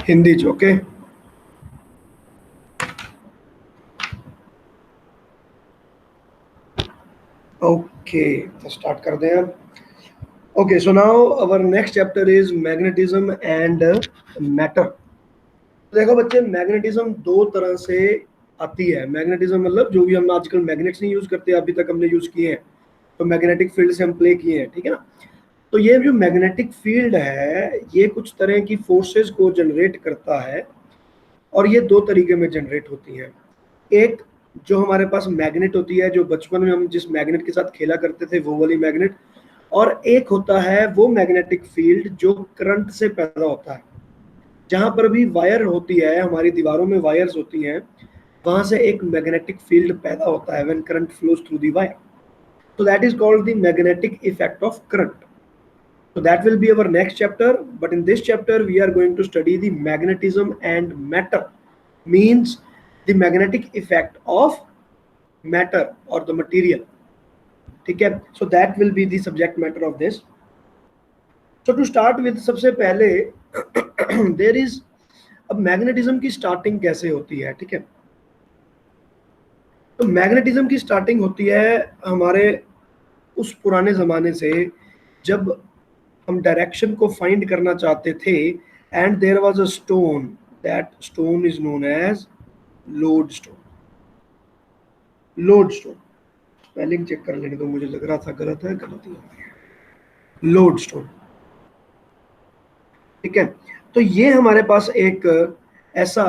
हिंदी च okay. Okay तो start कर दें अब। Okay so now our next chapter is magnetism and matter. देखो बच्चे, मैग्नेटिज्म दो तरह से आती है। मैग्नेटिज्म मतलब जो भी हम आजकल मैग्नेट्स नहीं यूज करते, अभी तक हमने यूज किए हैं, तो मैग्नेटिक फील्ड से हम प्ले किए हैं, ठीक है ना। तो ये जो मैग्नेटिक फील्ड है ये कुछ तरह की फोर्सेस को जनरेट करता है, और ये दो तरीके में जनरेट होती है। एक जो हमारे पास मैग्नेट होती है, जो बचपन में हम जिस मैग्नेट के साथ खेला करते थे वो वाली मैग्नेट, और एक होता है वो मैग्नेटिक फील्ड जो करंट से पैदा होता है। जहां पर भी वायर होती है, हमारी दीवारों में वायर्स होती हैं, वहां से एक मैग्नेटिक फील्ड पैदा होता है when current flows through the wire. So that is called the magnetic effect of current. So that will be our next chapter. But in this chapter, we are going to study the magnetism and matter, means the magnetic effect of matter or the material. Okay, so that will be the subject matter of this. So to start with, सबसे पहले there is अब magnetism की starting कैसे होती है, ठीक है। तो मैग्नेटिज्म की स्टार्टिंग होती है हमारे उस पुराने ज़माने से, जब हम डायरेक्शन को फाइंड करना चाहते थे, and there was a stone, that stone is known as lodestone. Lodestone, spelling check कर लेने दो, मुझे लग रहा था गलत है, गलत ही लोड स्टोन, ठीक है। तो ये हमारे पास एक ऐसा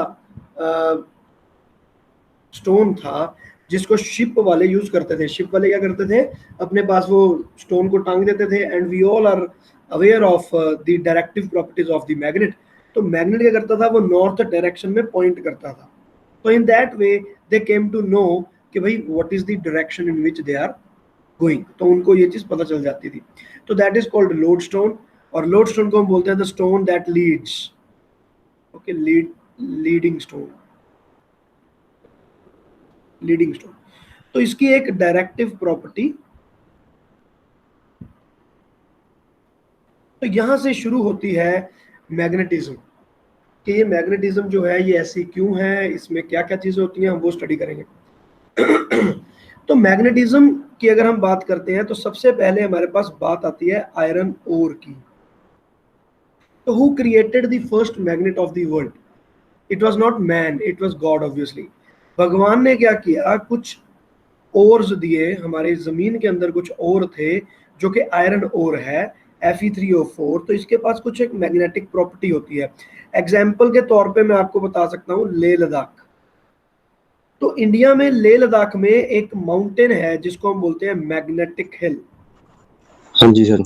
स्टोन था जिसको शिप वाले यूज करते थे। शिप वाले क्या करते थे, अपने पास वो स्टोन को टांग देते थे, and we all are aware of the directive properties of the magnet. तो मैग्नेट क्या करता था, वो नॉर्थ डायरेक्शन में पॉइंट करता था। तो in that way they came to know कि भाई what is the direction in which they are going, तो उनको ये चीज पता चल जाती थी। तो that is called lodestone, और लोड स्टोन को हम बोलते हैं the stone that leads, okay, leading stone, leading stone. तो इसकी एक डायरेक्टिव प्रॉपर्टी, तो यहां से शुरू होती है मैग्नेटिज्म, कि ये मैग्नेटिज्म जो है ये ऐसी क्यों है, इसमें क्या क्या चीजें होती हैं, हम वो स्टडी करेंगे। तो मैग्नेटिज्म की अगर हम बात करते हैं तो सबसे पहले हमारे पास बात आती है आयरन ओर की। तो who created the first magnet of the world? It was not man, it was God obviously. भगवान ने क्या किया, कुछ ओर्स दिए, हमारे जमीन के अंदर कुछ ओर थे जो कि आयरन ओर है, Fe3O4। तो इसके पास कुछ एक मैग्नेटिक प्रॉपर्टी होती है। एग्जाम्पल के तौर पे मैं आपको बता सकता हूँ लेह लद्दाख। तो इंडिया में लेह लद्दाख में एक माउंटेन है जिसको हम बोलते हैं मैग्नेटिक हिल। हाँ जी सर।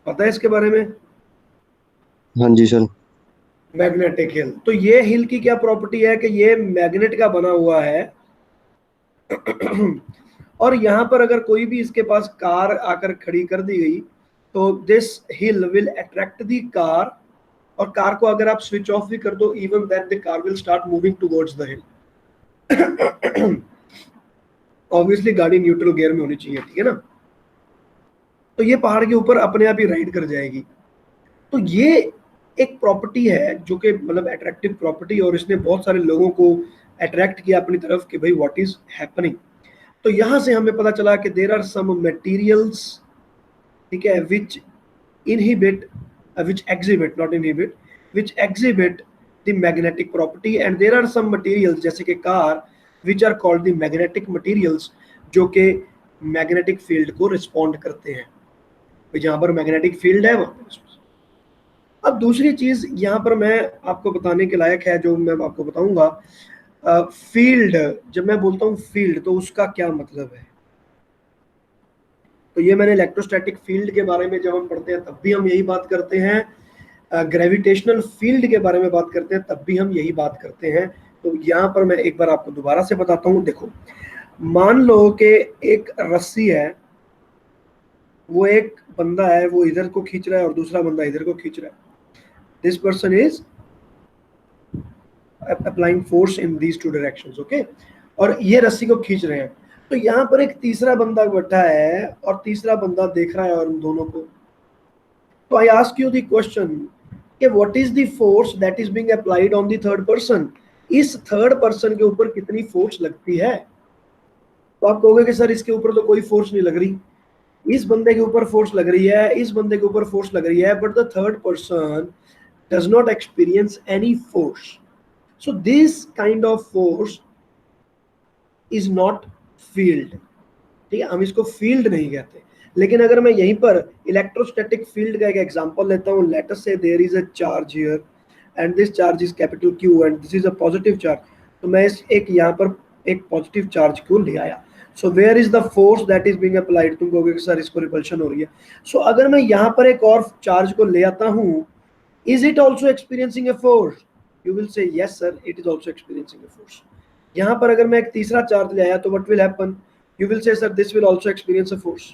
पता है इसके बारे में? हाँ जी सर। मैग्नेटिक हिल, तो ये हिल की क्या प्रॉपर्टी है कि ये मैग्नेट का बना हुआ है। और यहाँ पर अगर कोई भी इसके पास कार आकर खड़ी कर दी गई, तो this hill will attract the car, और कार को अगर आप स्विच ऑफ भी कर दो, even that the car will start moving towards the hill. Obviously गाड़ी न्यूट्रल गियर में होनी चाहिए, ठीक है ना। तो ये पहाड़ के ऊपर अपने आप ही राइड कर जाएगी। तो ये एक प्रॉपर्टी है जो कि मतलब अट्रैक्टिव प्रॉपर्टी, और इसने बहुत सारे लोगों को अट्रैक्ट किया अपनी तरफ कि भाई व्हाट इज हैपनिंग। तो यहां से हमें पता चला कि देयर आर सम मटेरियल्स, ठीक है, which inhibit, which exhibit, not inhibit, which exhibit the magnetic property, and there are some materials जैसे कि car which are called the magnetic materials, जो कि मैग्नेटिक फील्ड को रिस्पॉन्ड करते हैं। जहां पर मैग्नेटिक फील्ड है वहां पर। अब दूसरी चीज यहाँ पर मैं आपको बताने के लायक है, जो मैं आपको बताऊंगा, फील्ड। जब मैं बोलता हूँ फील्ड तो उसका क्या मतलब है, तो ये मैंने इलेक्ट्रोस्टैटिक फील्ड के बारे में जब हम पढ़ते हैं तब भी हम यही बात करते हैं, ग्रेविटेशनल फील्ड के बारे में बात करते हैं तब भी हम यही बात करते हैं। तो यहाँ पर मैं एक बार आपको दोबारा से बताता हूँ। देखो, मान लो कि एक रस्सी है, वो एक बंदा है, वो इधर को खींच रहा है और दूसरा बंदा इधर को खींच रहा है। This person is applying force in these two directions, okay, और ये रस्सी को खींच रहे हैं। तो यहाँ पर एक तीसरा बंदा बैठा है और तीसरा बंदा देख रहा है और उन दोनों को। तो I ask you the question, कि what is the force that is being applied on the third person, इस थर्ड पर्सन के ऊपर कितनी फोर्स लगती है। तो आप कहोगे कि सर इसके ऊपर तो कोई फोर्स नहीं लग रही, इस बंदे के ऊपर फोर्स लग रही है, इस बंदे के ऊपर फोर्स लग रही है, but the third person does not experience any force. So this kind of force is not field. ठीक है, हम इसको फील्ड नहीं कहते। लेकिन अगर मैं यहीं पर इलेक्ट्रोस्टैटिक फील्ड का एक एग्जांपल लेता हूं, let us say there is a charge here and this charge is capital Q and this is a positive charge, तो मैं इस एक यहाँ पर एक पॉजिटिव चार्ज को ले आया। So where is the force that is being applied, तुम कहोगे कि सर इसको रिपल्शन हो रही है। सो अगर मैं यहाँ पर एक और चार्ज को ले आता हूँ, is it also experiencing a force, you will say yes sir it is also experiencing a force. यहाँ पर अगर मैं एक तीसरा चार्ज ले आया तो what will happen, you will say sir this will also experience a force।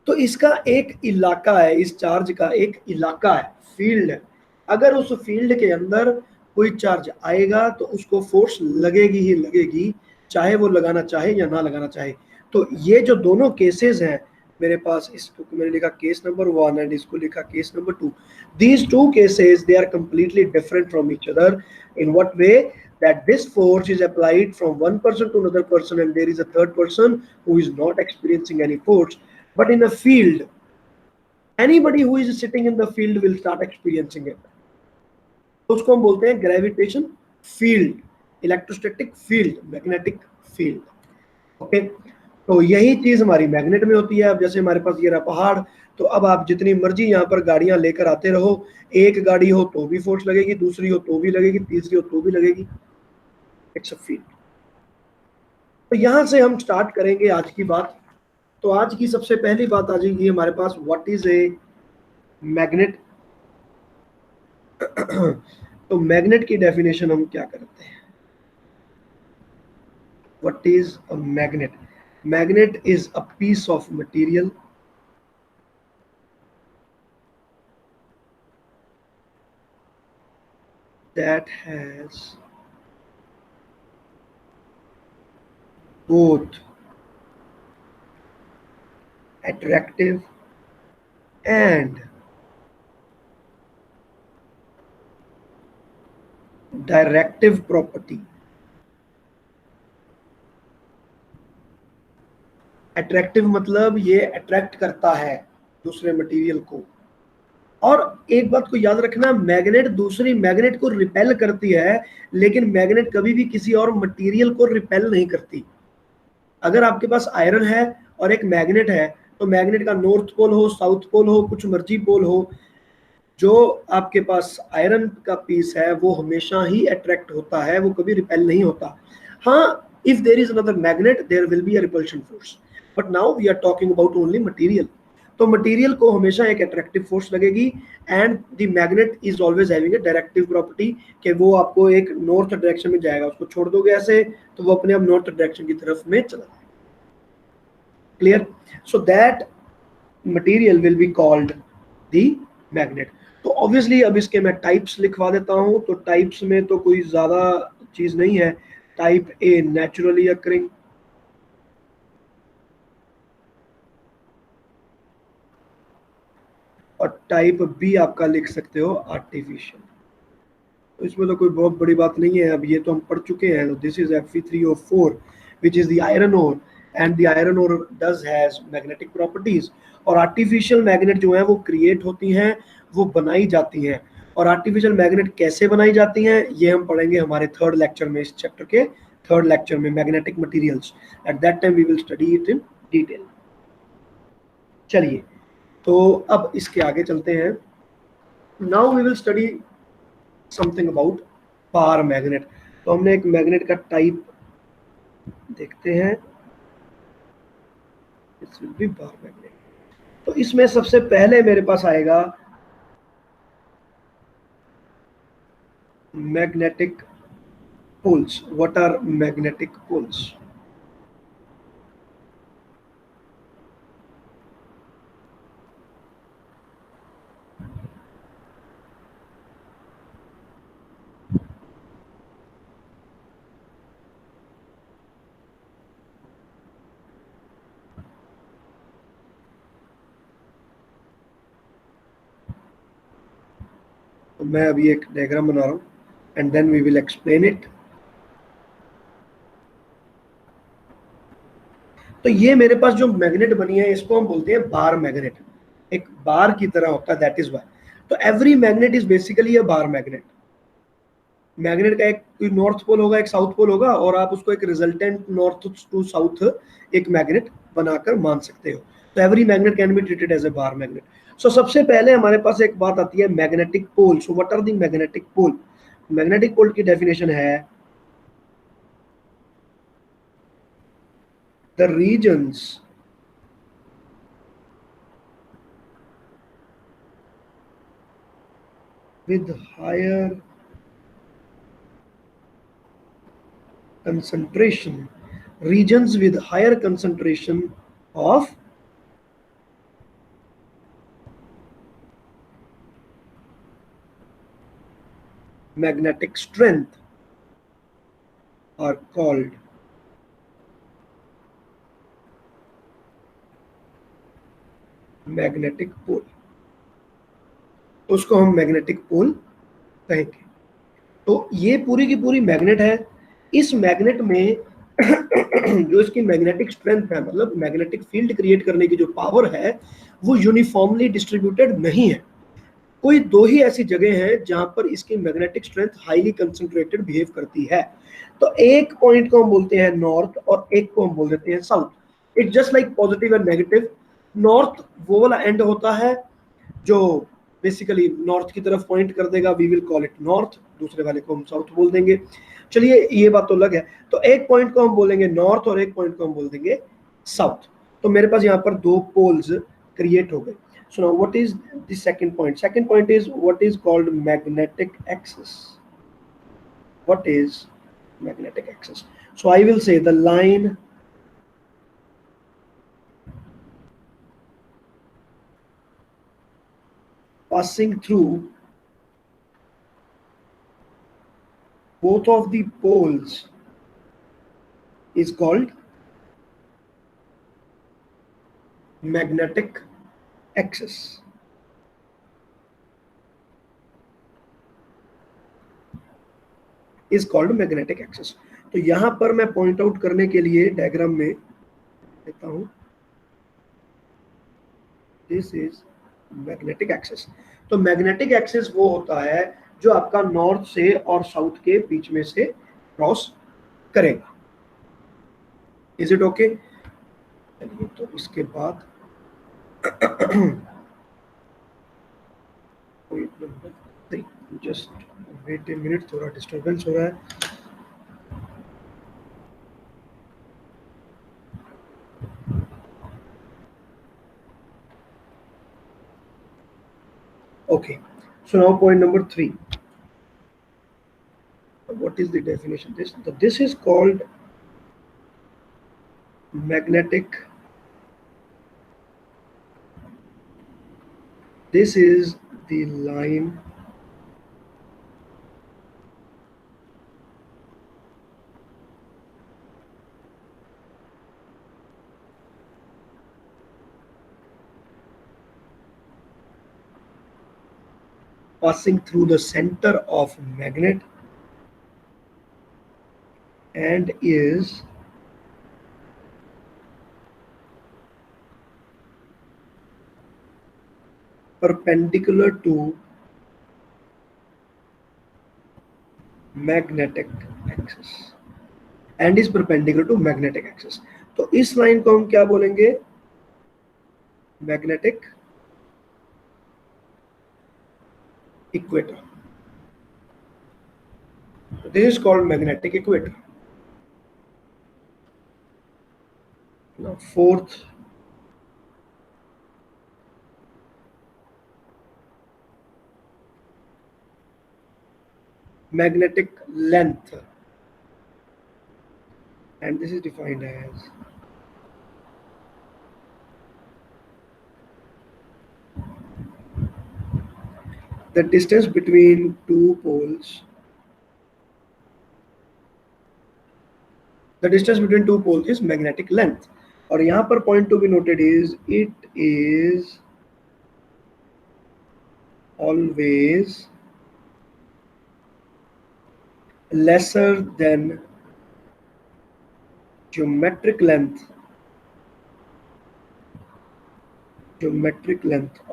तो इसका एक इलाका है, इस चार्ज का एक इलाका है, फील्ड है। अगर उस फील्ड के अंदर कोई चार्ज आएगा तो उसको फोर्स लगेगी ही लगेगी, चाहे वो लगाना चाहे या ना लगाना चाहे। तो ये जो दोनों केसेस हैं मेरे पास, इसको मैंने लिखा केस नंबर 1 एंड इसको लिखा case number 2, these two cases they are completely different from each other। in what way, that this force is applied from one person to another person and there is a third person who is not experiencing any force, but in a field anybody who is sitting in the field will start experiencing it। तो उसको हम बोलते हैं gravitation field, electrostatic field, magnetic field. Okay, तो यही चीज हमारी magnet में होती है। अब जैसे हमारे पास ये रहा पहाड़, तो अब आप जितनी मर्जी यहाँ पर गाड़ियां लेकर आते रहो, एक गाड़ी हो तो भी फोर्स लगेगी, दूसरी हो तो भी लगेगी, तीसरी हो तो भी लगेगी, इट्स अ फील्ड। तो यहां से हम स्टार्ट करेंगे आज की बात। तो आज की सबसे पहली बात आ जाएगी हमारे पास, व्हाट इज ए मैग्नेट। तो मैग्नेट की डेफिनेशन हम क्या करते हैं, what is a magnet. Magnet is a piece of material that has both attractive and directive property। Attractive मतलब ये अट्रैक्ट करता है दूसरे मटेरियल को। और एक बात को याद रखना, मैग्नेट दूसरी मैग्नेट को रिपेल करती है, लेकिन मैग्नेट कभी भी किसी और मटेरियल को रिपेल नहीं करती। अगर आपके पास आयरन है और एक मैग्नेट है, तो मैग्नेट का नॉर्थ पोल हो, साउथ पोल हो, कुछ मर्जी पोल हो, जो आपके पास आयरन का पीस है वो हमेशा ही अट्रैक्ट होता है, वो कभी रिपेल नहीं होता। हाँ, if there is another magnet there will be a repulsion force, but now we are talking about only material. तो मटेरियल को हमेशा एक अट्रैक्टिव फोर्स लगेगी and the magnet is always having a directive property, कि वो आपको एक north direction में जाएगा, उसको छोड़ दोगे ऐसे तो वो अपने आप नॉर्थ डायरेक्शन की तरफ में चला जाएगा। Clear? So that material will be called the magnet. तो ऑब्वियसली अब इसके मैं टाइप्स लिखवा देता हूं। तो टाइप्स में तो कोई ज्यादा चीज नहीं है। टाइप ए नेचुरली अकरिंग, और टाइप बी आपका लिख सकते हो आर्टिफिशियल। तो इसमें तो कोई बहुत बड़ी बात नहीं है, अब ये तो हम पढ़ चुके हैं। तो this is Fe3O4 which is the iron ore, and the iron ore does has magnetic properties. और आर्टिफिशियल मैग्नेट जो है वो क्रिएट होती हैं, वो बनाई जाती हैं। और आर्टिफिशियल मैग्नेट कैसे बनाई जाती हैं ये हम पढ़ेंगे हमारे थर्ड लेक्चर में, इस चैप्टर के थर्ड लेक्चर में, magnetic materials. At that time we will study it in detail. चलिए, तो अब इसके आगे चलते हैं। Now we will study something about bar magnet. तो हमने एक मैग्नेट का टाइप देखते हैं, it's will be bar magnet. तो इसमें सबसे पहले मेरे पास आएगा magnetic poles. What are magnetic poles? तो मैं अभी एक डायग्राम बना रहा हूँ and then we will explain it. तो ये मेरे पास जो मैग्नेट बनी है इसको हम बोलते हैं बार मैग्नेट, एक बार की तरह होता है, दैट इज वाई। तो every magnet is basically a bar magnet. Magnet का एक नॉर्थ पोल होगा, एक साउथ पोल होगा, और आप उसको एक रिजल्टेंट नॉर्थ टू साउथ एक मैग्नेट बनाकर मान सकते हो। तो every magnet can be treated as a bar magnet. So सबसे पहले हमारे पास एक बात आती है magnetic pole. So what are the magnetic pole? Magnetic pole की डेफिनेशन है the regions with higher concentration, regions with higher concentration of magnetic strength are called magnetic pole. उसको हम मैग्नेटिक पोल कहेंगे। तो ये पूरी की पूरी मैग्नेट है। इस मैग्नेट में जो इसकी मैग्नेटिक स्ट्रेंथ है, मतलब मैग्नेटिक फील्ड क्रिएट करने की जो पावर है, वो यूनिफॉर्मली डिस्ट्रीब्यूटेड नहीं है। कोई दो ही ऐसी जगह हैं जहां पर इसकी magnetic strength highly concentrated behave करती है। तो एक पॉइंट को हम बोलते हैं नॉर्थ और एक को हम बोल देते हैं south. It's just like positive and negative. North वो वाला एंड होता है जो बेसिकली नॉर्थ की तरफ पॉइंट कर देगा, we will call it north. दूसरे वाले को हम साउथ बोल देंगे। चलिए ये बात तो अलग है। तो एक पॉइंट को हम बोलेंगे नॉर्थ और एक पॉइंट को हम बोल देंगे साउथ। तो मेरे पास यहाँ पर दो पोल्स क्रिएट हो गए। So now what is the second point? Second point is what is called magnetic axis. What is magnetic axis? So I will say the line passing through both of the poles is called magnetic axis. Is called magnetic axis. तो यहां पर मैं point out करने के लिए diagram में देता हूं, दिस इज मैग्नेटिक एक्सिस। तो मैग्नेटिक एक्सिस वो होता है जो आपका नॉर्थ से और साउथ के बीच में से क्रॉस करेगा। Is it okay? चलिए, तो इसके बाद जस्ट वेट ए मिनट, थोड़ा डिस्टर्बेंस हो रहा है। Okay, so now point number 3. What is the definition? This is called magnetic. This is the line passing through the center of magnet and is perpendicular to magnetic axis and is perpendicular to magnetic axis. तो इस line को हम क्या बोलेंगे? Magnetic equator. This is called magnetic equator. Now fourth, magnetic length, and this is defined as the distance between two poles. The distance between two poles is magnetic length. और यहाँ पर point to be noted is it is always lesser than geometric length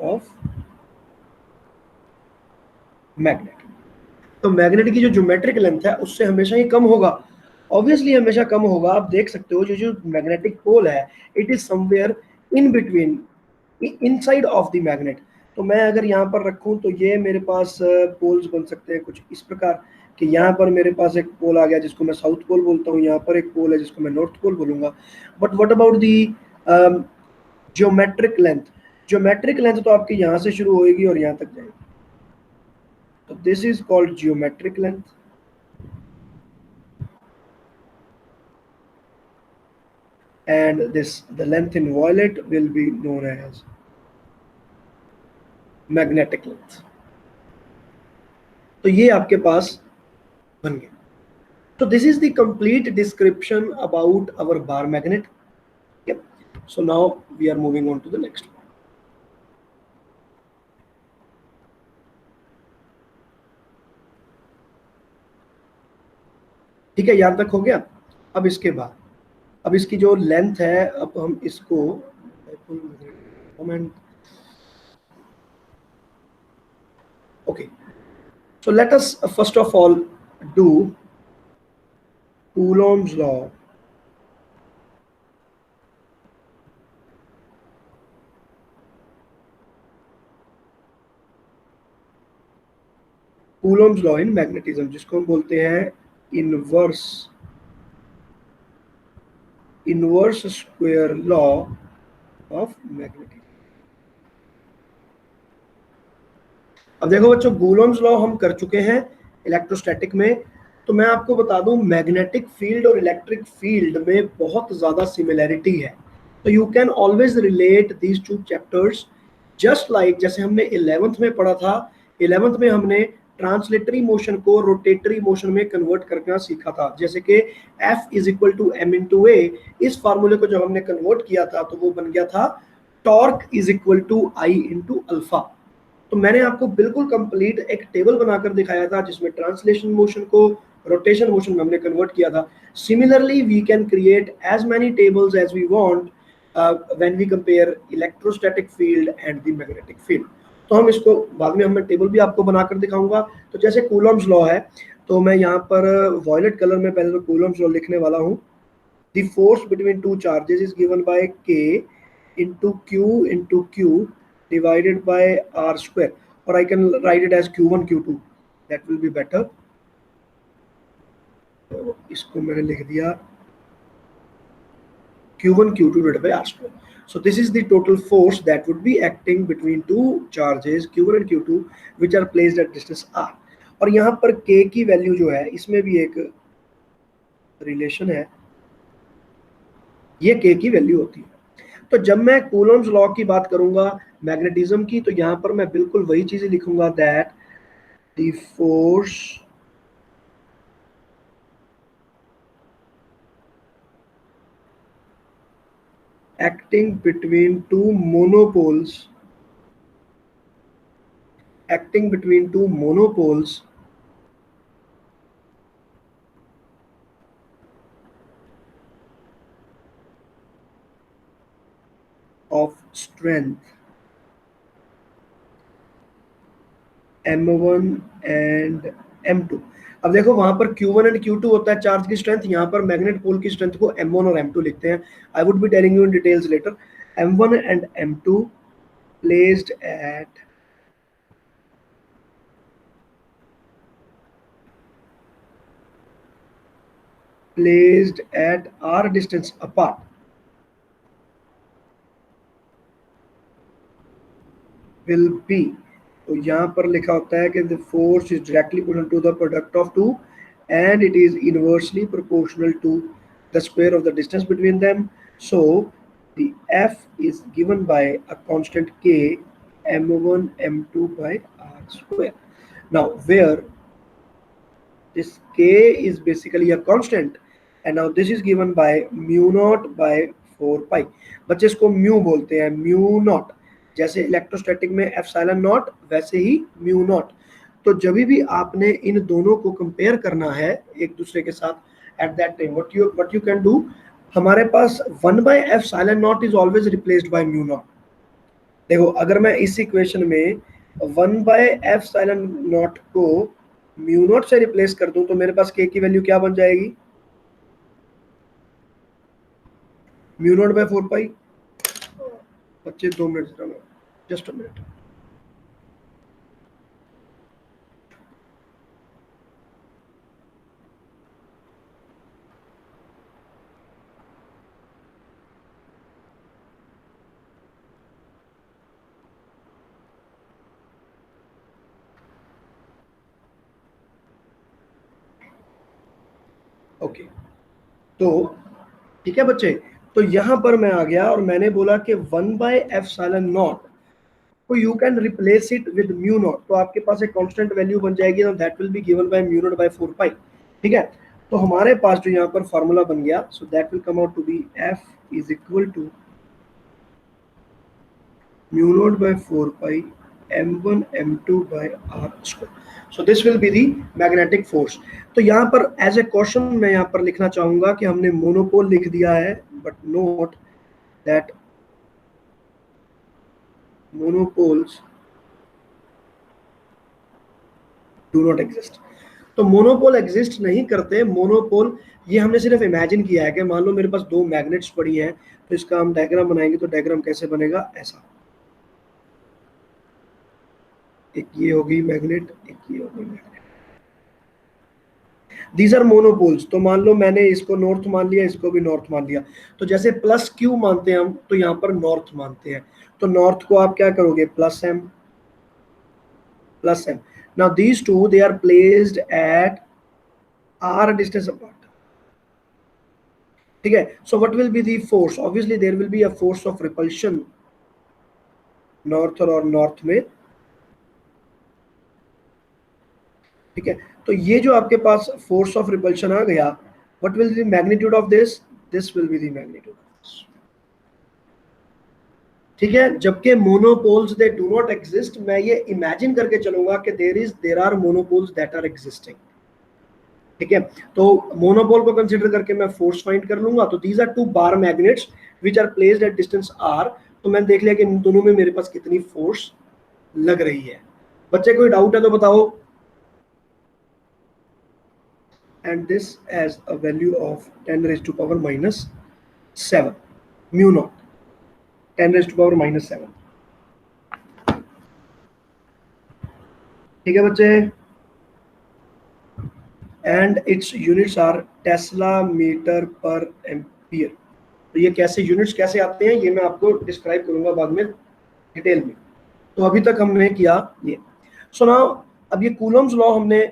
of magnet. तो magnet की जो geometric length है उससे हमेशा ही कम होगा, ऑब्वियसली हमेशा कम होगा। आप देख सकते हो जो मैग्नेटिक पोल है it is somewhere in between, inside of the magnet. तो मैं अगर यहाँ पर रखूं तो ये मेरे पास पोल्स बन सकते हैं कुछ इस प्रकार कि यहाँ पर मेरे पास एक पोल आ गया जिसको मैं साउथ पोल बोलता हूँ, यहाँ पर एक पोल है जिसको मैं नॉर्थ पोल बोलूंगा। But what about the geometric length? Geometric length तो आपकी यहाँ से शुरू होगी और यहाँ तक जाएगी, तो this is called geometric length. And the length in violet will be known as magnetic length। तो ये आपके पास बन गया। तो this is the complete description about our bar magnet। Yep. So now we are moving on to the next one। ठीक है, यहां तक हो गया। अब इसके बाद अब इसकी जो लेंथ है, अब हम इसको okay, so let us first of all do Coulomb's law। Coulomb's law in magnetism, जिसको हम बोलते हैं inverse square law of magnetism. अब देखो बच्चों, कूलॉम्स लॉ हम कर चुके हैं इलेक्ट्रोस्टैटिक में। तो मैं आपको बता दूं मैग्नेटिक फील्ड और इलेक्ट्रिक फील्ड में बहुत ज्यादा सिमिलैरिटी है। तो you can always relate these two chapters just like जैसे हमने 11th में पढ़ा था। 11th में हमने ट्रांसलेटरी मोशन को रोटेटरी मोशन में कन्वर्ट करना सीखा था, जैसे कि F is equal to m into a. इस फार्मूले को जब हमने कन्वर्ट किया था तो वो बन गया था torque is equal to I into alpha. तो मैंने आपको बिल्कुल कंप्लीट एक टेबल बनाकर दिखाया था जिसमें ट्रांसलेशन मोशन को रोटेशन मोशन में हमने कन्वर्ट किया था। Similarly we can create as many tables as we want when we compare electrostatic field and the magnetic field. तो हम इसको बाद में मैं टेबल भी आपको बनाकर दिखाऊंगा। तो जैसे कूलॉम्स लॉ है, तो मैं यहाँ पर वॉयलेट कलर में पहले तो कूलॉम्स लॉ लिखने वाला हूँ। The force between two charges is given by K into Q divided by R square, or I can write it as Q1 Q2, that will be better। तो इसको मैंने लिख दिया Q1 Q2 divided by R square। So this is the total force that would be acting between two charges Q1 and Q2 which are placed at distance R। और यहाँ पर K की value जो है इसमें भी एक रिलेशन है, ये K की वैल्यू होती है। तो जब मैं कूलॉम्स लॉ की बात करूंगा मैग्नेटिज्म की, तो यहाँ पर मैं बिल्कुल वही चीजें लिखूंगा that the force acting between two monopoles of strength M1 and M2। अब देखो वहां पर Q1 एंड Q2 होता है चार्ज की स्ट्रेंथ, यहाँ पर मैग्नेट पोल की स्ट्रेंथ को M1 और M2 लिखते हैं। I would be telling you in details later. M1 and M2 placed at R distance apart will be, तो यहाँ पर लिखा होता है कि the force is directly proportional to the product of two and it is inversely proportional to the square of the distance between them। So the F is given by a constant K M1 M2 by R square। Now where this K is basically a constant and now this is given by mu naught by 4 pi। बच्चे इसको mu बोलते हैं, mu naught. जैसे electrostatic में epsilon not वैसे ही mu naught. तो जब भी आपने इन दोनों को कंपेयर करना है एक दूसरे के साथ eight that time what you can do, हमारे पास 1/f(0) is always replaced by mu not. देखो अगर मैं इस इक्वेशन में 1/f(0) को म्यू नॉट से रिप्लेस कर दूं तो मेरे पास k की वैल्यू क्या बन जाएगी, म्यू नॉट बाय 4 पाई। बच्चे 2 minute, just a minute. Okay तो ठीक है बच्चे, तो यहां पर मैं आ गया और मैंने बोला कि 1/f(0) तो you can replace it with mu naught, तो आपके पास एक कांस्टेंट वैल्यू बन जाएगी, that will be given by mu naught by 4 pi. ठीक है, तो हमारे पास जो यहाँ पर फार्मूला बन गया, so that will come out to be f is equal to mu naught by 4 pi m1 m2 by r square. So this will be the magnetic force. तो यहाँ पर एज ए क्वेश्चन मैं यहाँ पर लिखना चाहूंगा कि हमने मोनोपोल लिख दिया है, but note that monopoles do not exist। तो मोनोपोल एग्जिस्ट नहीं करते। मोनोपोल ये हमने सिर्फ इमेजिन किया है कि मान लो मेरे पास दो मैग्नेट्स पड़ी हैं, तो इसका हम डायग्राम बनाएंगे, तो डायग्राम कैसे बनेगा, ऐसा, एक ये होगी मैग्नेट, एक ये होगी मैग्नेट, दीज आर मोनोपोल्स। तो मान लो मैंने इसको नॉर्थ मान लिया, इसको भी नॉर्थ मान लिया, तो जैसे प्लस क्यू मानते हैं हम, तो यहाँ पर नॉर्थ मानते हैं, तो नॉर्थ को आप क्या करोगे, plus M plus M. Now these two, they are placed at r distance apart। ठीक है, so what will be the force? Obviously there will be a force of repulsion north और north में। ठीक है, तो ये जो आपके पास force of repulsion आ गया, what will be the magnitude of this? This will be the magnitude of this। ठीक है, जबकि monopoles they do not exist, मैं ये इमेजिन करके चलूंगा कि there are monopoles that are existing. ठीक है, तो मोनोपोल को कंसीडर करके मैं फोर्स फाइंड कर लूंगा। तो these are two bar magnets which are placed at distance r। तो मैंने देख लिया कि इन दोनों में मेरे पास कितनी फोर्स लग रही है। बच्चे कोई डाउट है तो बताओ। And this as a value of 10⁻⁻⁷ mu naught 10⁻⁻⁷। ठीक है बच्चे, and its units are tesla metre per ampere. तो ये कैसे यूनिट्स कैसे आते हैं, ये मैं आपको डिस्क्राइब करूंगा बाद में डिटेल में। तो अभी तक हमने किया ये। सो नाउ अब ये कूलम्स लॉ हमने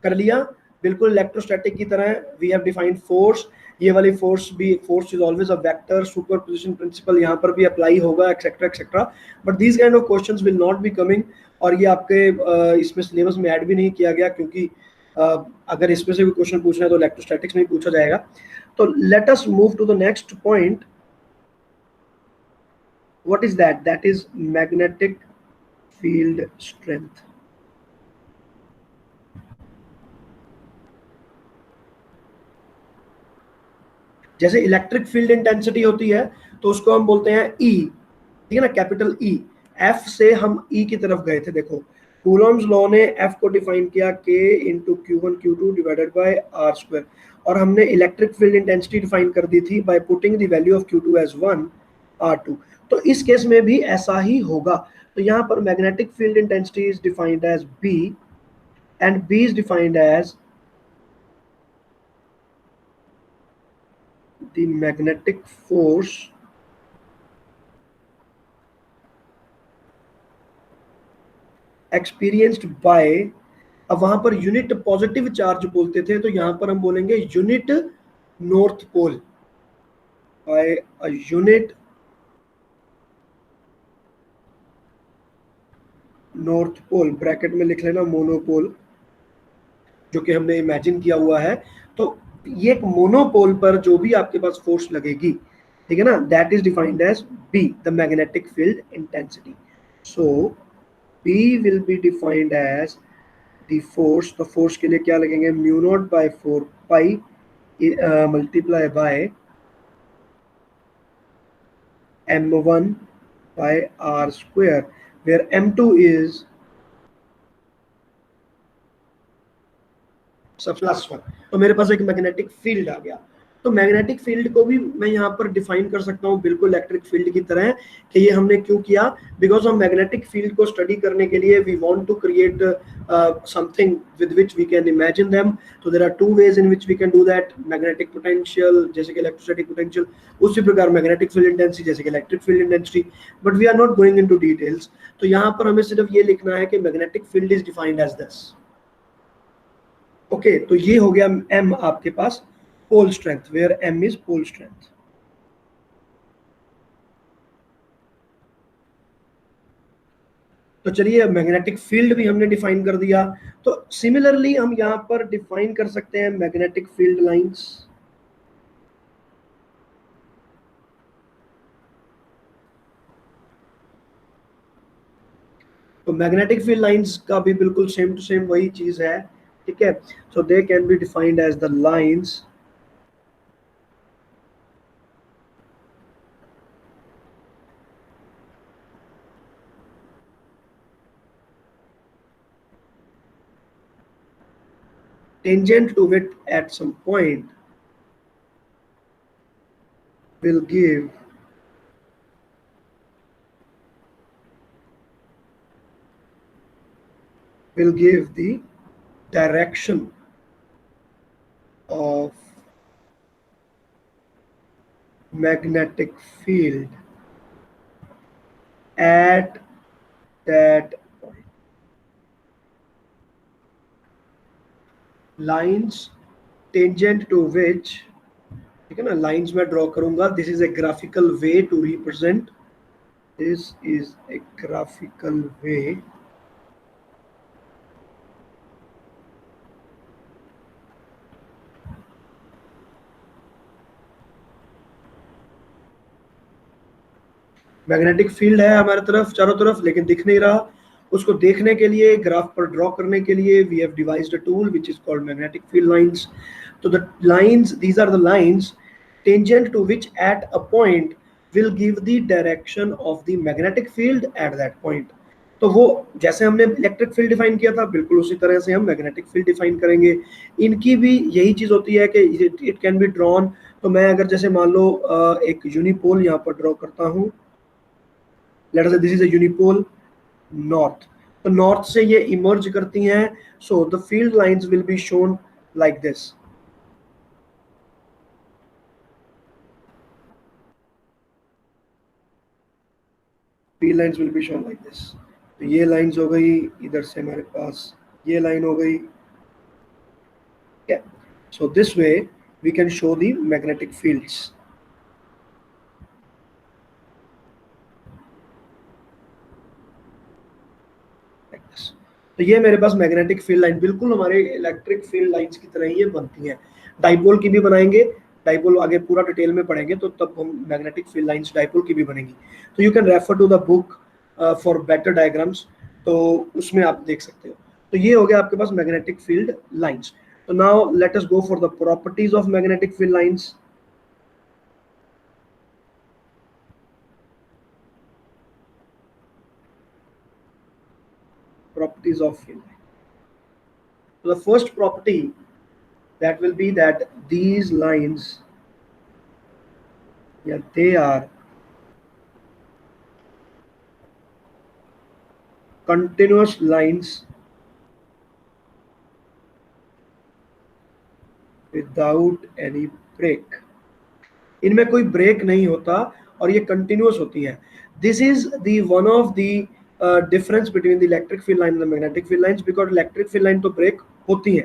कर लिया, बिल्कुल इलेक्ट्रोस्टैटिक की तरह। वी हैव डिफाइंड फोर्स, ये वाली फोर्स भी, force is always a vector, superposition principle यहाँ पर भी अप्लाई होगा, etcetera etcetera. But these kind of questions will not be coming, और ये आपके इसमें सिलेबस में ऐड भी नहीं किया गया, क्योंकि अगर इसमें से भी क्वेश्चन पूछना है तो इलेक्ट्रोस्टैटिक्स में ही पूछा जाएगा। तो let us move to the next point. What is that? That is magnetic field strength. जैसे इलेक्ट्रिक फील्ड इंटेंसिटी होती है तो उसको हम बोलते हैं E, ठीक है ना, कैपिटल E। F से हम E की तरफ गए थे। देखो कूलम्स लॉ ने F को डिफाइन किया K into Q1 Q2 divided by R square, और हमने इलेक्ट्रिक फील्ड इंटेंसिटी डिफाइन कर दी थी by putting the value of Q2 as 1 R2। तो इस केस में भी ऐसा ही होगा। तो यहाँ पर magnetic field intensity is defined as B, and B is defined as the magnetic force experienced by, अब वहां पर यूनिट पॉजिटिव चार्ज बोलते थे, तो यहां पर हम बोलेंगे unit north pole, by a unit north pole, bracket में लिख लेना मोनोपोल, जो कि हमने इमेजिन किया हुआ है। तो ये एक मोनोपोल पर जो भी आपके पास फोर्स लगेगी, ठीक है ना, that is defined as B, the magnetic field intensity. So B will be defined as the force, तो फोर्स के लिए क्या लगेंगे, mu naught by 4 pi multiply by m1 by r square, where m2 is सब +1। तो मेरे पास एक magnetic field आ गया। तो मैग्नेटिक फील्ड को भी मैं यहाँ पर डिफाइन कर सकता हूँ बिल्कुल इलेक्ट्रिक फील्ड की तरह, कि ये हमने क्यों किया, बिकॉज हम मैग्नेटिक फील्ड को स्टडी करने के लिए we want to create something with which we can imagine them. तो there are two ways in which we can do that, magnetic potential जैसे कि इलेक्ट्रोस्टैटिक पोटेंशियल, उसी प्रकार मैग्नेटिक फील्ड इंटेंसिटी जैसे कि electric field intensity, but we are not going into details. तो यहाँ पर हमें सिर्फ ये लिखना है कि magnetic field is defined as this. Okay, तो ये हो गया m आपके पास pole strength, where m is pole strength. तो चलिए अब मैग्नेटिक फील्ड भी हमने डिफाइन कर दिया। तो सिमिलरली हम यहां पर डिफाइन कर सकते हैं मैग्नेटिक फील्ड लाइंस। तो मैग्नेटिक फील्ड लाइंस का भी बिल्कुल सेम टू सेम वही चीज है, ठीक है। So they can be defined as the lines tangent to it at some point will give the direction of magnetic field at that point. Lines tangent to which, ठीक है ना, lines में draw करूंगा, this is a graphical way to represent, this is a graphical way magnetic field है हमारे तरफ चारों तरफ, लेकिन दिख नहीं रहा। उसको देखने के लिए, ग्राफ पर ड्रॉ करने के लिए we have devised a tool which is called magnetic field lines. तो the lines, these are the lines tangent to which at a point will give the direction of the magnetic field at that point. तो वो जैसे हमने electric field define किया था, बिल्कुल उसी तरह से हम मैग्नेटिक फील्ड डिफाइन करेंगे। इनकी भी यही चीज होती है कि इट कैन बी ड्रॉन। तो मैं अगर जैसे मान लो एक यूनिपोल यहाँ पर ड्रॉ करता हूँ, लेट अस से this is a unipole north, तो नॉर्थ से ये इमर्ज करती हैं, so the field lines will be shown like this. Field lines will be shown like this. तो ये लाइंस हो गई, इधर से हमारे पास ये लाइन हो गई, ठीक है। So this way we can show the magnetic fields. तो ये मेरे पास मैग्नेटिक फील्ड लाइन बिल्कुल हमारे इलेक्ट्रिक फील्ड लाइंस की तरह ही ये बनती हैं। डाइपोल की भी बनाएंगे, डाइपोल आगे पूरा डिटेल में पढ़ेंगे, तो तब हम मैग्नेटिक फील्ड लाइंस डाइपोल की भी बनेंगी। तो you can refer to the book for better diagrams, तो उसमें आप देख सकते हो। तो ये हो गया आपके पास मैग्नेटिक फील्ड लाइंस। तो now let us go for the properties of magnetic field lines. Properties of field line. So the first property that will be that these lines, yeah, they are continuous lines without any break. इनमें कोई break नहीं होता और ये continuous होती है। This is the one of the difference between the electric field line and magnetic field lines, because electric field line तो break होती है,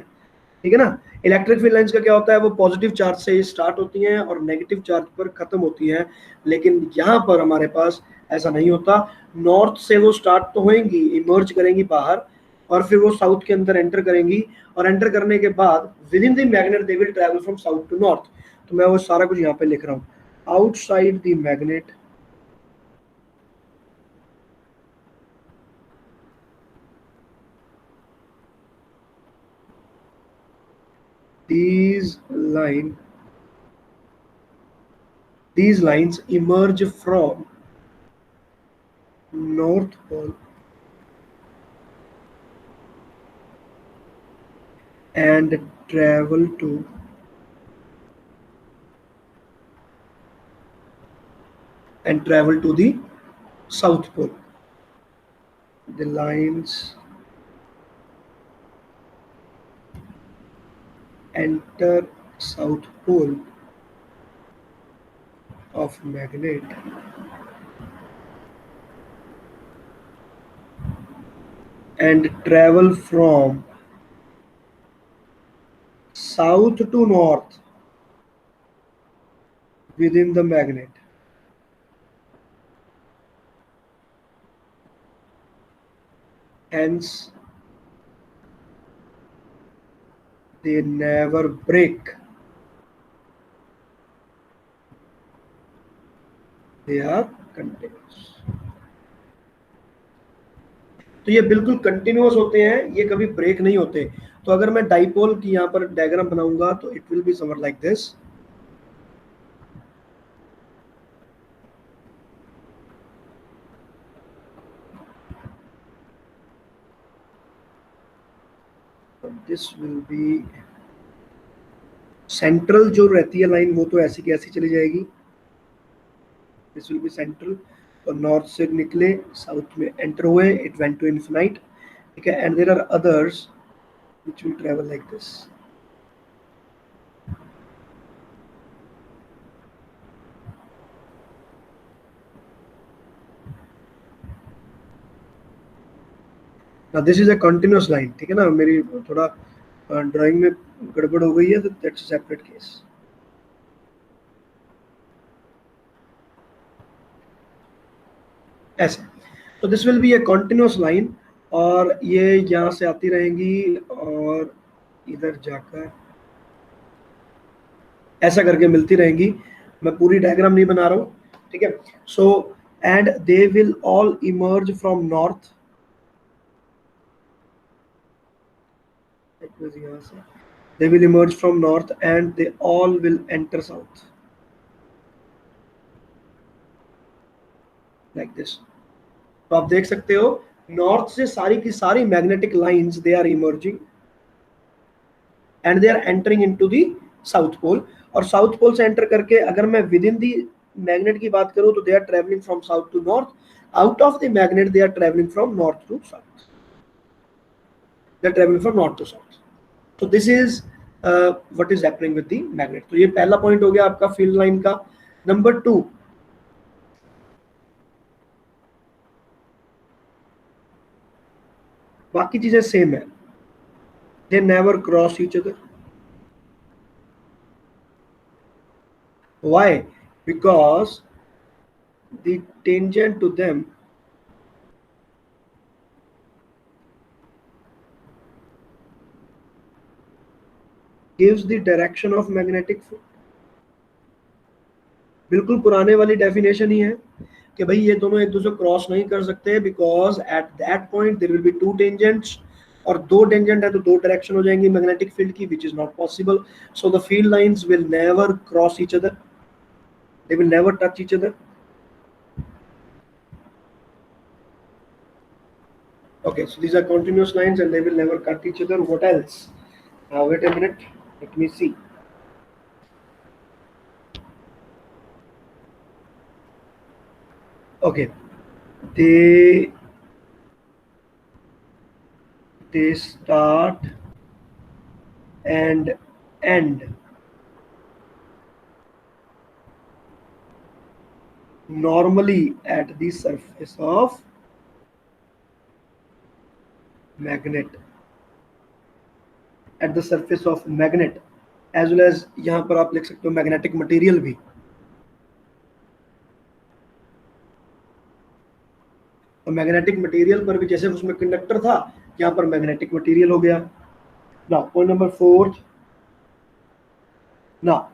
ठीक है ना। इलेक्ट्रिक फील्ड लाइंस का क्या होता है, वो पॉजिटिव चार्ज से स्टार्ट होती हैं और नेगेटिव चार्ज पर खत्म होती हैं, लेकिन यहाँ पर हमारे पास ऐसा नहीं होता। नॉर्थ से वो स्टार्ट तो होंगी, इमर्ज करेंगी बाहर, और फिर वो साउथ के अंदर एंटर करेंगी, और एंटर करने के बाद within the magnet they will travel from south to north. तो मैं वो सारा कुछ यहाँ पे लिख रहा हूँ, outside the magnet these line these lines emerge from north pole and travel to the south pole. The lines enter south pole of magnet and travel from south to north within the magnet. Hence, they never break. They are continuous. तो ये बिल्कुल continuous होते हैं, ये कभी break नहीं होते. तो अगर मैं डाइपोल की यहाँ पर डायग्राम बनाऊंगा तो it will be summer like this. This will B central जो रहती है लाइन वो तो ऐसी की ऐसी चली जाएगी. दिस विल बी सेंट्रल और नॉर्थ से निकले साउथ में एंटर हुए, इट वेंट टू इन्फिनाइट. ठीक है, and there are others which will travel like this. Now this is a continuous line. ठीक है ना, मेरी थोड़ा ड्राइंग में गड़बड़ हो गई है तो दैट्स अ सेपरेट केस. ऐसे तो this will B A continuous line और ये यहाँ से आती रहेंगी और इधर जाकर ऐसा करके मिलती रहेंगी. मैं पूरी डायग्राम नहीं बना रहा हूँ. ठीक है, so and they will all emerge from north. यहाँ से they will emerge from north and they all will enter south like this. तो आप देख सकते हो नॉर्थ से सारी की सारी magnetic lines they are emerging and they are entering into the south pole. और साउथ पोल से एंटर करके अगर मैं विद इन दी मैग्नेट की बात करूं तो they are travelling from south to north. Out of the magnet they are travelling from north to south. They are travelling from north to south. तो this is what is happening with the magnet. तो ये पहला point हो गया आपका field line का. Number 2, बाकी चीजें सेम है. They never cross each other. Why? Because the tangent to them gives the direction of magnetic field. बिल्कुल पुराने वाली डेफिनेशन ही है कि भाई ये दोनों एक दूसरे क्रॉस नहीं कर सकते because at that point there will be two tangents और दो टेंजेंट है तो दो डायरेक्शन हो जाएंगी मैग्नेटिक फील्ड की which is not possible. So the field lines will never cross each other. They will never touch each other. Okay, so these are continuous lines and they will never cut each other. What else? Wait a minute. Let me see. Okay, they start and end normally at the surface of magnet. At the surface of magnet as well as यहाँ पर आप लिख सकते हो magnetic material भी. और magnetic material पर भी जैसे उसमें कंडक्टर था यहाँ पर मैग्नेटिक मटेरियल हो गया. Now point number 4. Now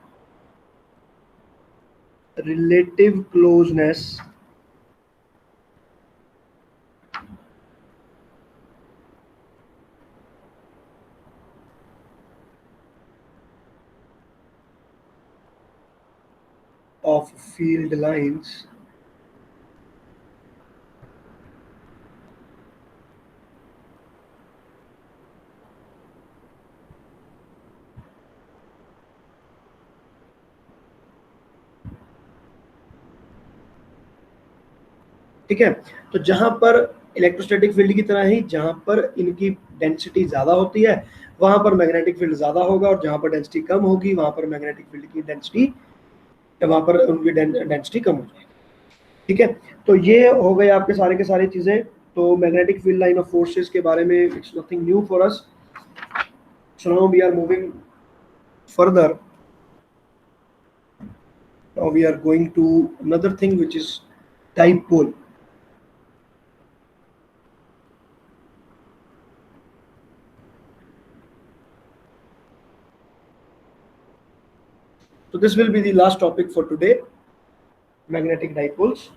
relative closeness of field lines ठीक है। तो जहां पर इलेक्ट्रोस्टैटिक फील्ड की तरह ही जहां पर इनकी डेंसिटी ज्यादा होती है वहां पर मैग्नेटिक फील्ड ज्यादा होगा, और जहां पर डेंसिटी कम होगी वहां पर मैग्नेटिक फील्ड की डेंसिटी, वहां पर उनकी डेंसिटी कम हो जाएगी। ठीक है, तो ये हो गए आपके सारे के सारी चीजें। तो magnetic field line of forces के बारे में it's nothing new for us. So now we are moving further. Now we are going to another thing which is dipole. So this will be the last topic for today, magnetic dipoles.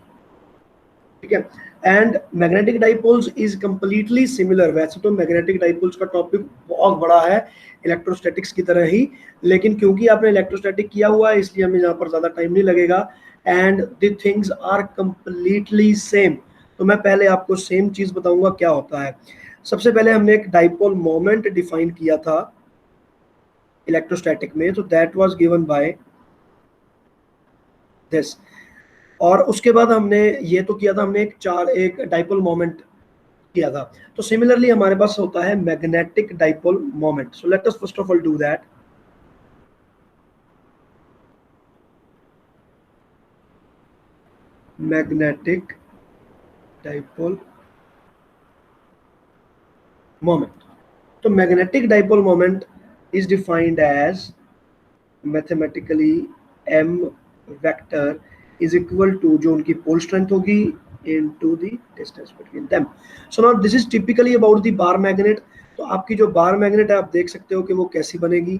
ठीक है, and magnetic dipoles is completely similar. वैसे तो magnetic dipoles का topic बहुत बड़ा है electrostatics की तरह ही, लेकिन क्योंकि आपने इलेक्ट्रोस्टैटिक किया हुआ है इसलिए हमें यहाँ पर ज़्यादा टाइम नहीं लगेगा। And the things are completely same. तो मैं पहले आपको सेम चीज़ बताऊंगा क्या होता है। सबसे पहले हमने एक डाइपोल मोमेंट डिफाइन किया था इलेक्ट्रोस्टैटिक में, तो that was given by this. और उसके बाद हमने ये तो किया था, हमने एक डाइपोल मोमेंट किया था। तो सिमिलरली हमारे पास होता है magnetic dipole moment. So let us first of all do that. Magnetic dipole moment. तो magnetic dipole moment is defined as mathematically m vector is equal to जो उनकी पोल स्ट्रेंथ होगी into the distance between them. So now this is typically about the bar magnet. तो आपकी जो bar magnet है आप देख सकते हो कि वो कैसी बनेगी।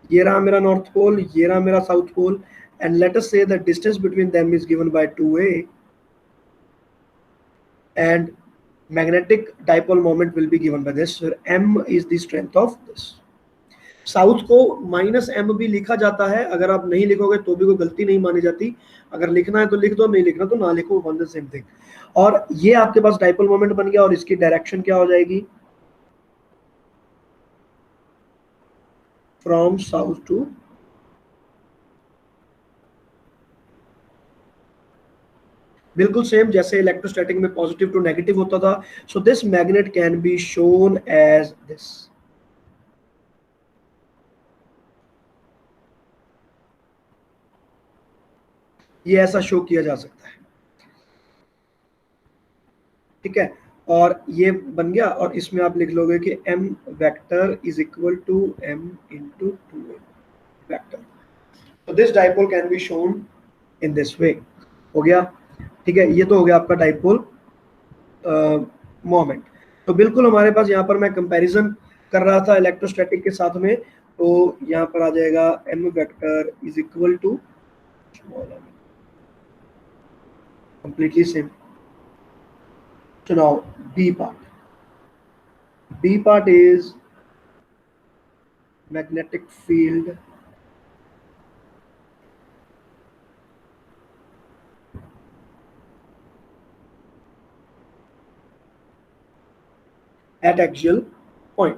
ये रहा मेरा नॉर्थ पोल, ये रहा मेरा south pole, and let us say the distance between them is given by 2a, and magnetic dipole moment will be given by this, where m is the strength of this। South को minus M भी लिखा जाता है, अगर आप नहीं लिखोगे तो भी कोई गलती नहीं मानी जाती। अगर लिखना है तो लिख दो, नहीं लिखना तो ना लिखो, वन द सेम थिंग। और ये आपके पास डाइपोल मोमेंट बन गया, और इसकी डायरेक्शन क्या हो जाएगी, फ्रॉम साउथ टू, बिल्कुल सेम जैसे इलेक्ट्रोस्टैटिक में पॉजिटिव टू नेगेटिव होता था। So this magnet can be shown as this. ये ऐसा शो किया जा सकता है, ठीक है। और ये बन गया, और इसमें आप लिख लोगे कि m vector is equal to m into two vector. तो this dipole can be shown in this way. हो गया, ठीक है। ये तो हो गया आपका डाइपोल मोमेंट। तो बिल्कुल हमारे पास यहाँ पर मैं कंपैरिजन कर रहा था इलेक्ट्रोस्टैटिक के साथ में, तो यहाँ पर आ जाएगा m vector is equal to completely same। So now B part. B part is magnetic field at axial point।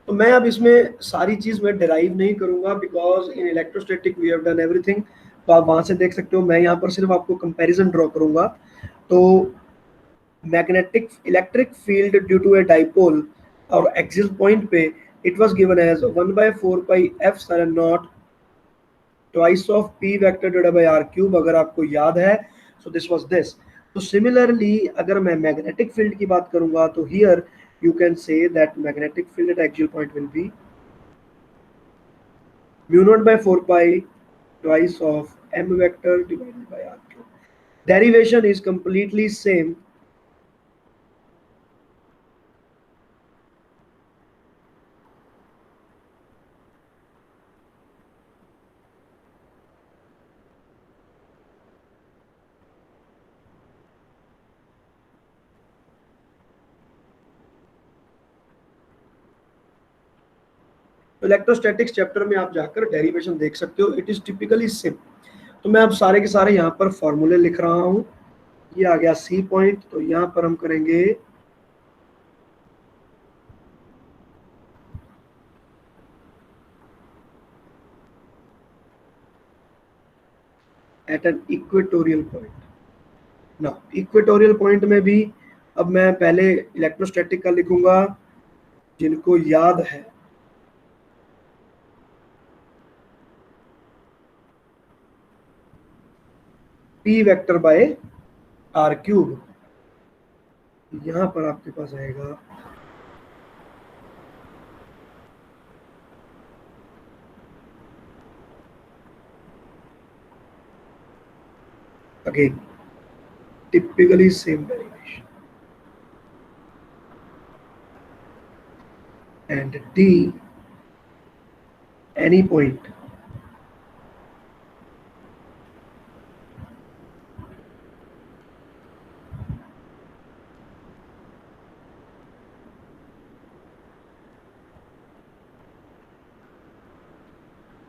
तो मैं अब इसमें सारी चीज मैं डिराइव नहीं करूंगा, because in electrostatic we have done everything. तो आप वहां से देख सकते हो, मैं यहाँ पर सिर्फ आपको कंपैरिजन ड्रॉ करूंगा। तो magnetic electric field due to a dipole और एक्सियल पॉइंट पे it was given as 1/4 pi epsilon naught twice of p vector divided by r cube, अगर आपको याद है। So this was this. तो similarly अगर मैं मैग्नेटिक फील्ड की बात करूंगा तो here you can say that magnetic field at axial point will be mu naught by 4 pi twice of m vector divided by r cube. Derivation is completely same। तो electrostatics chapter में आप जाकर derivation देख सकते हो, it is typically same. तो मैं अब सारे के सारे यहाँ पर फॉर्मूले लिख रहा हूँ। ये आ गया सी पॉइंट, तो यहाँ पर हम करेंगे एट एन इक्वेटोरियल पॉइंट। ना इक्वेटोरियल पॉइंट में भी अब मैं पहले इलेक्ट्रोस्टैटिक का लिखूंगा, जिनको याद है P vector by R cube. यहां पर आपके पास आएगा again typically same derivation, and d any point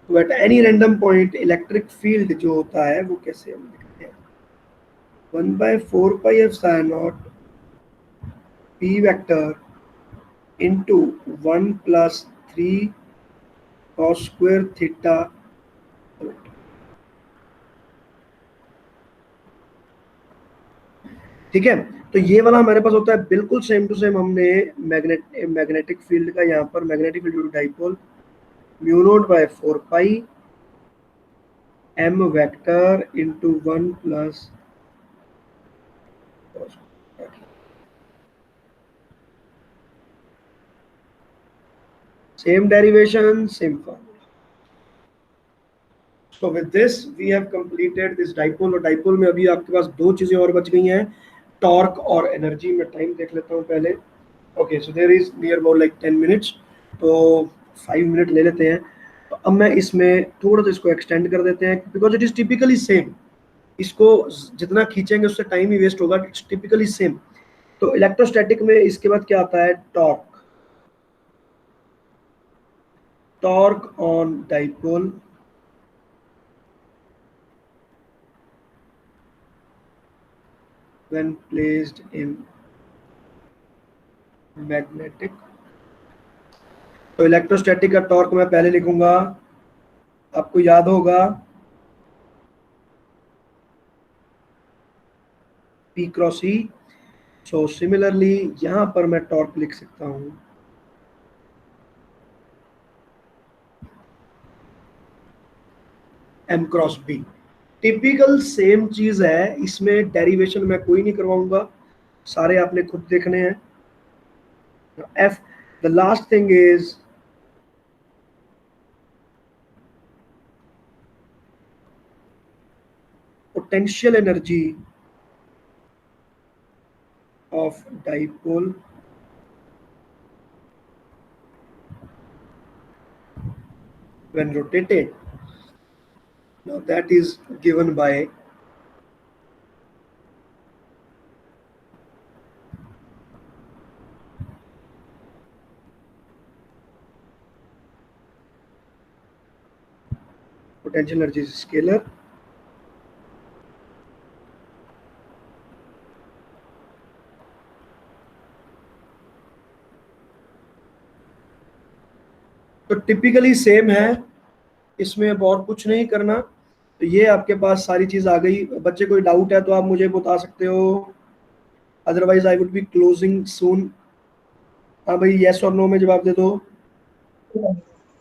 तो at any random point electric field जो होता है वो कैसे हम लिखते हैं, 1/4πε0 p vector into 1+3 cos square theta. ठीक है, तो ये वाला हमारे पास होता है बिल्कुल सेम टू सेम। हमने मैग्नेटिक फील्ड का यहाँ पर magnetic field dipole mu naught by 4 m vector into 1+ same derivation, same formula. So with this we have completed this dipole। और dipole में अभी आपके पास दो चीजें और बच गई हैं, टॉर्क और एनर्जी। मैं टाइम देख लेता हूँ पहले। Okay, so there is near about like 10 minutes, तो 5 मिनट ले लेते हैं। तो अब मैं इसमें थोड़ा सा इसको एक्सटेंड कर देते हैं, because it is typically same. इसको जितना खींचेंगे उससे टाइम ही वेस्ट होगा, इट्स टिपिकली सेम। तो इलेक्ट्रोस्टैटिक में इसके बाद क्या आता है, torque. torque on dipole when placed in magnetic। तो इलेक्ट्रोस्टैटिक का टॉर्क मैं पहले लिखूंगा, आपको याद होगा P cross E। So similarly यहां पर मैं टॉर्क लिख सकता हूं M cross B। Typical same चीज है, इसमें डेरिवेशन मैं कोई नहीं करवाऊंगा, सारे आपने खुद देखने हैं। F, the last thing is potential energy of dipole when rotated. Now that is given by potential energy is scalar, तो टिपिकली सेम है, इसमें अब और कुछ नहीं करना। तो ये आपके पास सारी चीज आ गई। बच्चे कोई डाउट है तो आप मुझे बता सकते हो, otherwise I would be closing soon. हाँ भाई, यस और नो में जवाब दे दो।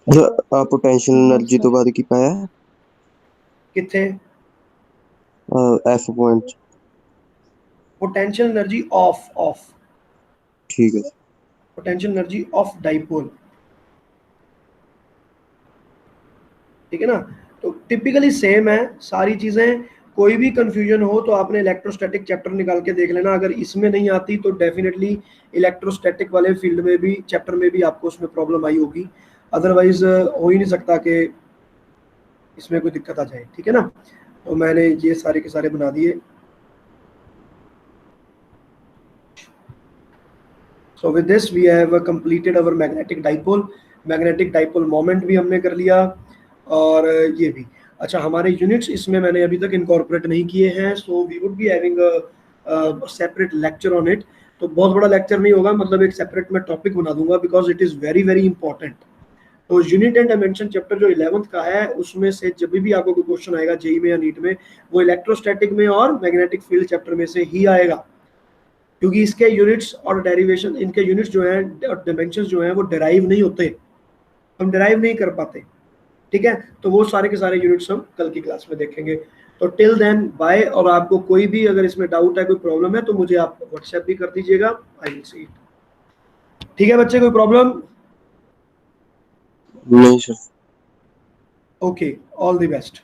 पोटेंशियल एनर्जी तो बाद की पाया कितने F point. Potential energy of ठीक है, पोटेंशियल एनर्जी ऑफ डाइपोल, ठीक है ना। तो टिपिकली सेम है सारी चीजें। कोई भी कंफ्यूजन हो तो आपने इलेक्ट्रोस्टैटिक चैप्टर निकाल के देख लेना। अगर इसमें नहीं आती तो डेफिनेटली इलेक्ट्रोस्टैटिक वाले फील्ड में भी, चैप्टर में भी आपको उसमें प्रॉब्लम आई होगी। अदरवाइज हो ही नहीं सकता कि इसमें कोई दिक्कत आ जाए, ठीक है ना। तो मैंने ये सारे के सारे बना दिए। So with this we have completed our magnetic dipole। Magnetic dipole moment भी हमने कर लिया, और ये भी। अच्छा, हमारे यूनिट्स इसमें मैंने अभी तक इनकॉर्पोरेट नहीं किए हैं, so we would be having a separate lecture on it. तो बहुत बड़ा लेक्चर नहीं होगा, मतलब एक सेपरेट मैं टॉपिक बना दूंगा, because it is very very important. तो यूनिट एंड डायमेंशन चैप्टर जो 11th का है, उसमें से जब भी आपको कोई क्वेश्चन आएगा जेई में या नीट में, वो इलेक्ट्रोस्टैटिक में और मैग्नेटिक फील्ड चैप्टर में से ही आएगा, क्योंकि इसके यूनिट्स और डेरिवेशन, इनके यूनिट्स जो हैं और डायमेंशंस जो हैं वो डेराइव नहीं होते, हम डेराइव नहीं कर पाते, ठीक है। तो वो सारे के सारे यूनिट्स हम कल की क्लास में देखेंगे। तो टिल देन बाय, और आपको कोई भी अगर इसमें डाउट है, कोई प्रॉब्लम है, तो मुझे आप व्हाट्सएप भी कर दीजिएगा, आई विल सी इट। ठीक है बच्चे, कोई प्रॉब्लम? नहीं sir. Okay, all the best.